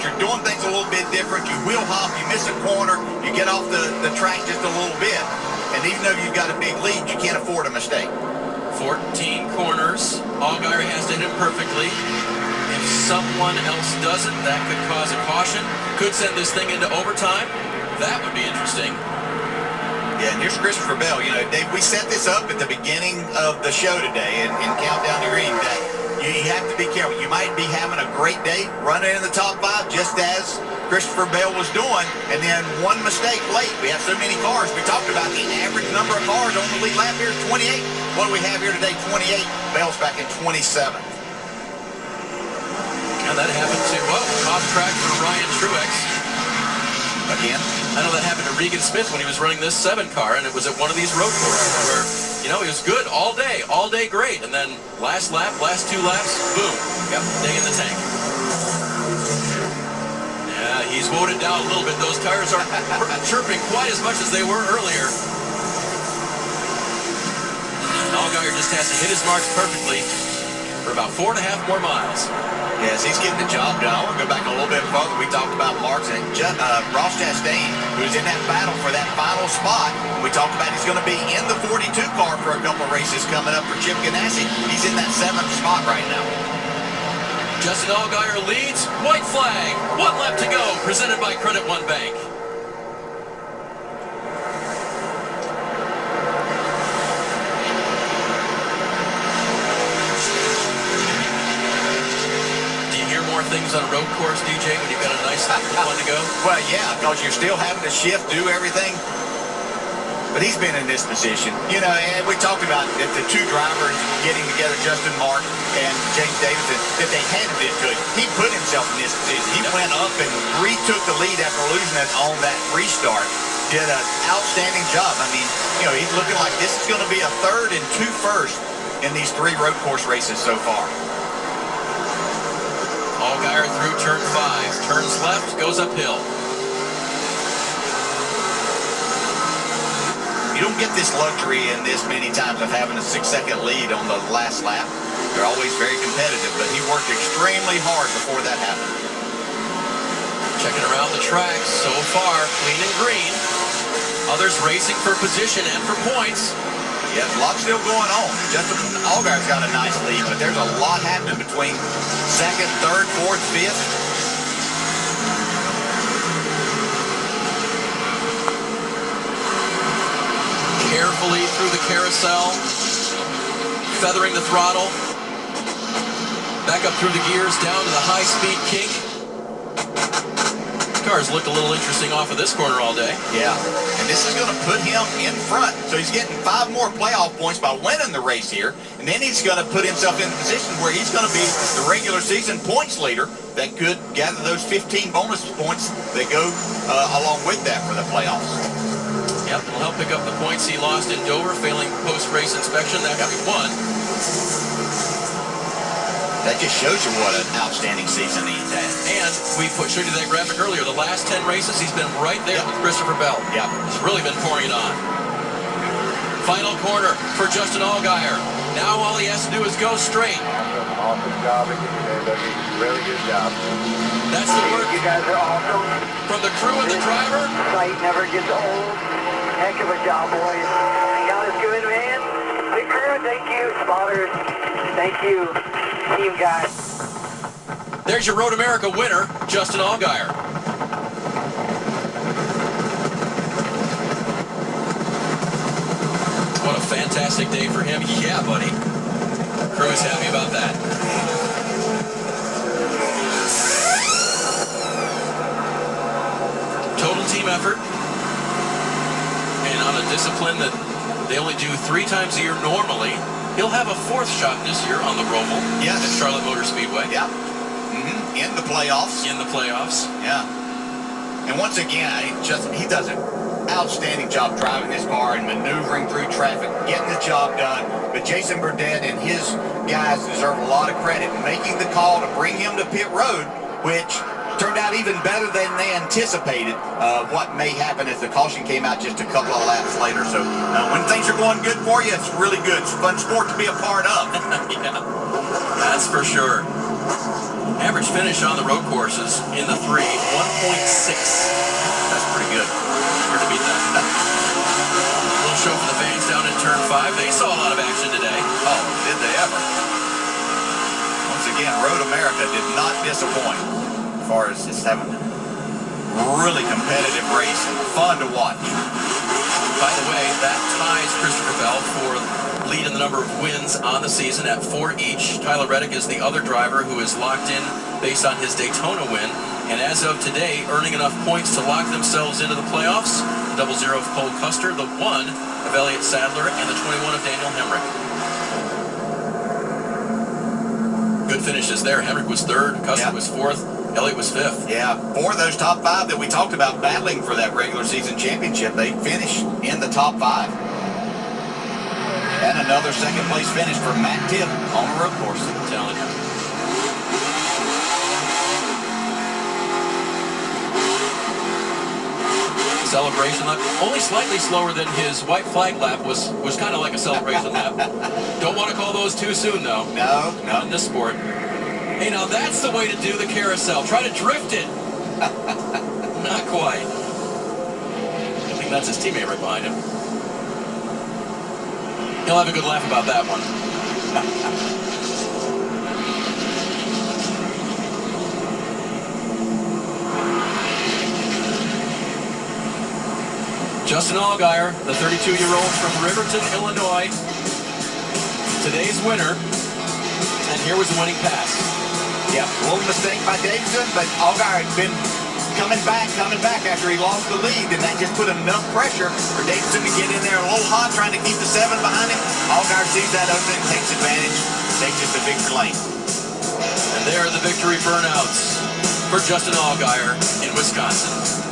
You're doing things a little bit different. You wheel hop, you miss a corner, you get off the track just a little bit. And even though you've got a big lead, you can't afford a mistake. 14 corners. Allgaier has to hit it perfectly. If someone else doesn't, that could cause a caution. Could send this thing into overtime. That would be interesting. Yeah, and here's Christopher Bell. You know, Dave, we set this up at the beginning of the show today in Countdown to Green that you have to be careful. You might be having a great day running in the top 5 just as Christopher Bell was doing, and then one mistake late. We have so many cars. We talked about the average number of cars on the lead lap here is 28. What do we have here today? 28. Bell's back at 27. And that happened to, off track for Ryan Truex. Again? I know that happened to Regan Smith when he was running this 7 car, and it was at one of these road courses where, you know, he was good all day great, and then last lap, last 2 laps, boom, got day in the tank. Yeah, he's woed it down a little bit. Those tires aren't chirping quite as much as they were earlier. Allgaier just has to hit his marks perfectly for about 4.5 more miles. Yes, he's getting the job done. I want to go back a little bit further. We talked about Marks and Ross Chastain, who's in that battle for that final spot. We talked about he's going to be in the 42 car for a couple of races coming up for Chip Ganassi. He's in that 7th spot right now. Justin Allgaier leads. White flag. 1 lap to go. Presented by Credit One Bank. Things on a road course, DJ, when you've got a nice one to go? Well, yeah, because you're still having to shift, do everything. But he's been in this position. You know, and we talked about that the 2 drivers getting together, Justin Mark and James Davidson, that they handed it to him. He put himself in this position. He went up and retook the lead after losing it on that restart. Did an outstanding job. I mean, you know, he's looking like this is going to be a 3rd and 2 firsts in these 3 road course races so far. Allgaier through turn 5. Turns left, goes uphill. You don't get this luxury in this many times of having a 6-second lead on the last lap. They're always very competitive, but he worked extremely hard before that happened. Checking around the track so far, clean and green. Others racing for position and for points. Yeah, a lot still going on. Justin Allgaier's got a nice lead, but there's a lot happening between 2nd, 3rd, 4th, 5th. Carefully through the carousel, feathering the throttle. Back up through the gears, down to the high-speed kink. Cars looked a little interesting off of this corner all day. Yeah, and this is going to put him in front. So he's getting 5 more playoff points by winning the race here. And then he's going to put himself in a position where he's going to be the regular season points leader that could gather those 15 bonus points that go along with that for the playoffs. Yep, it'll help pick up the points he lost in Dover, failing post-race inspection after he won. That just shows you what an outstanding season he's had. And we showed you that graphic earlier. The last 10 races, he's been right there with Christopher Bell. Yeah. He's really been pouring it on. Final corner for Justin Allgaier. Now all he has to do is go straight. Awesome job again today, Dougie. Really good job. That's the work You guys are awesome. from the crew and the driver. Sight never gets old. Heck of a job, boys. Y'all is good, man. Big crew, thank you. Spotters, thank you. Team guys. There's your Road America winner, Justin Allgaier. What a fantastic day for him. Yeah, buddy. Crew is happy about that. Total team effort. And on a discipline that they only do 3 times a year normally, he'll have a 4th shot this year on the Roval. Yes. At Charlotte Motor Speedway. Yeah. In the playoffs. In the playoffs. Yeah. And once again, he does an outstanding job driving this car and maneuvering through traffic, getting the job done. But Jason Burdett and his guys deserve a lot of credit in making the call to bring him to pit road, which turned out even better than they anticipated. What may happen as the caution came out just a couple of laps later. So when things are going good for you, it's really good. It's a fun sport to be a part of. Yeah, that's for sure. Average finish on the road courses in the 3, 1.6. That's pretty good. Hard to beat that. A little show for the fans down in turn 5. They saw a lot of action today. Oh, did they ever? Once again, Road America did not disappoint as far as just having a really competitive race and fun to watch. By the way, that ties Christopher Bell for lead in the number of wins on the season at 4 each. Tyler Reddick is the other driver who is locked in based on his Daytona win. And as of today, earning enough points to lock themselves into the playoffs, the 00 of Cole Custer, the 1 of Elliott Sadler, and the 21 of Daniel Hemrick. Good finishes there. Hemrick was 3rd, Custer was 4th, Elliott was 5th. Yeah, 4 of those top 5 that we talked about battling for that regular season championship, they finished in the top 5. And another second place finish for Matt Tipp on the road course. I'm telling you. Celebration lap, only slightly slower than his white flag lap was kind of like a celebration lap. Don't want to call those too soon though. No. Not in this sport. Hey, now that's the way to do the carousel. Try to drift it. Not quite. I think that's his teammate right behind him. He'll have a good laugh about that one. Justin Allgaier, the 32-year-old from Riverton, Illinois, today's winner. And here was the winning pass. Yeah, a little mistake by Davidson, but Allgaier had been coming back after he lost the lead, and that just put enough pressure for Davidson to get in there a little hot, trying to keep the 7 behind him. Allgaier sees that opening, takes advantage, takes it to victory lane. And there are the victory burnouts for Justin Allgaier in Wisconsin.